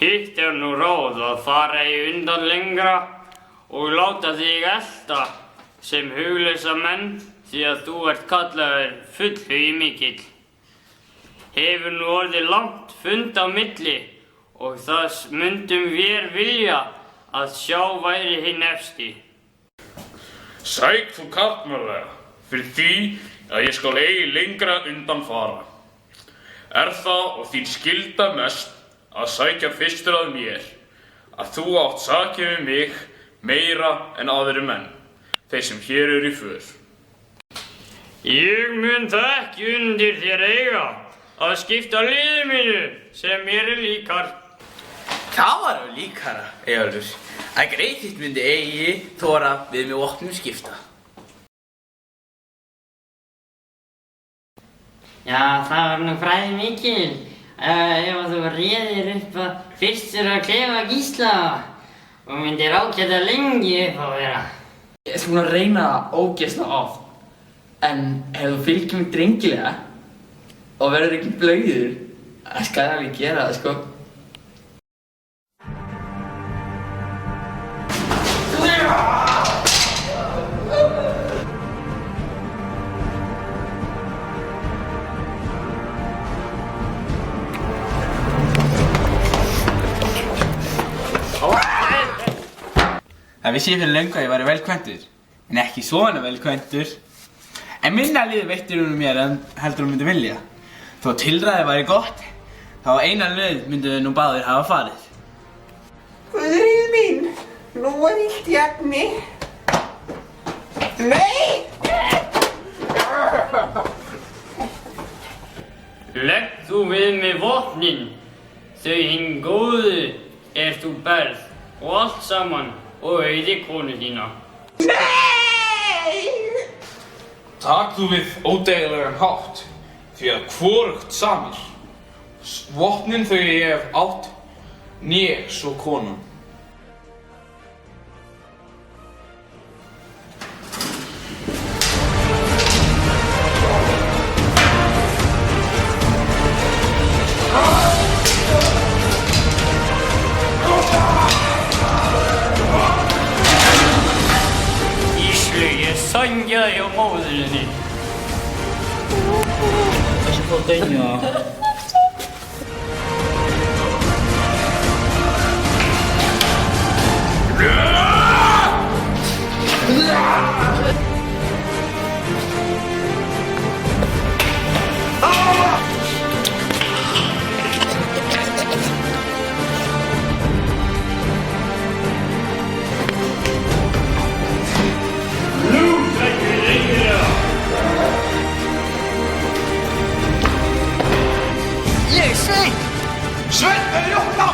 Hitt nú ráð að fara í undan lengra og láta þig elta sem huglausa menn því að þú ert kallaður fullhugi-mikill. Hefur nú orðið langt fund á milli og þess mundum vér vilja að sjá væri hinn efsti. Sæk þú karlmannlega fyrir því að ég skal eigi lengra undan fara. Það og þín skylda mest að sækja fyrstur að mér, að þú átt sakir við mig meira en aðrir menn, þeir sem hér eru í för. Ég mun það ekki undir þér eiga að skipta liði mínu sem mér líkar. Það var líkara, Eyjólfur, að greið þitt myndi eigi þora við með vopnum skipta. Já, það var nú fræði mikil ef þú réðir upp að fyrstur að klefa Gísla og myndir ágæta lengi upp á vera. Ég skal búin að reyna það ógeðslega oft, en ef þú fylgir mig drengilega og verður ekki blauður, það skal ég alveg gera það, sko. Það vissi ég fyrir löngu að ég væri velkvæntur, en ekki svona velkvæntur. En minna liði veittir hún mér en heldur hún myndi vilja. Þó tilræðið væri gott, þá eina leið myndu nú báðir hafa farið. Guðríður mín, nú er illt í efni. Nei! Legg þú við með vopnin, þau hinn góðu þú berð og allt saman og auði konu þína. Nei! Takk þú við ódeigilegan hátt, því að hvorugt samir. Vopnin þau ég hef átt, né svo konan. Sangjaði á móðurinni. Þessi fór dæmja. Sveinn er ljótt á!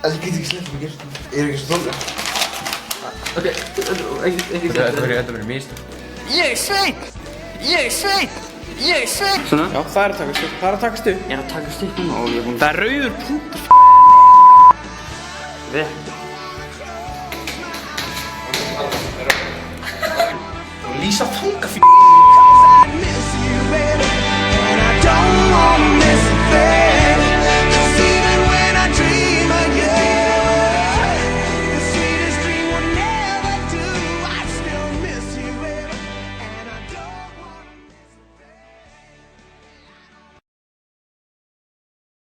Það getur ekki sleppt mig gert. Ég er ekki svo þólega. Ok, ekki sleppt. Þetta verður mistök. Ég er Sveinn! Ég er Sveinn! Ég er Sveinn! Svona? Já, það er að taka stuð. Það er að taka stuð. Ég er að taka stuð núna og ég er búinn. Það er rauður punktur. Við. Lýsa fanga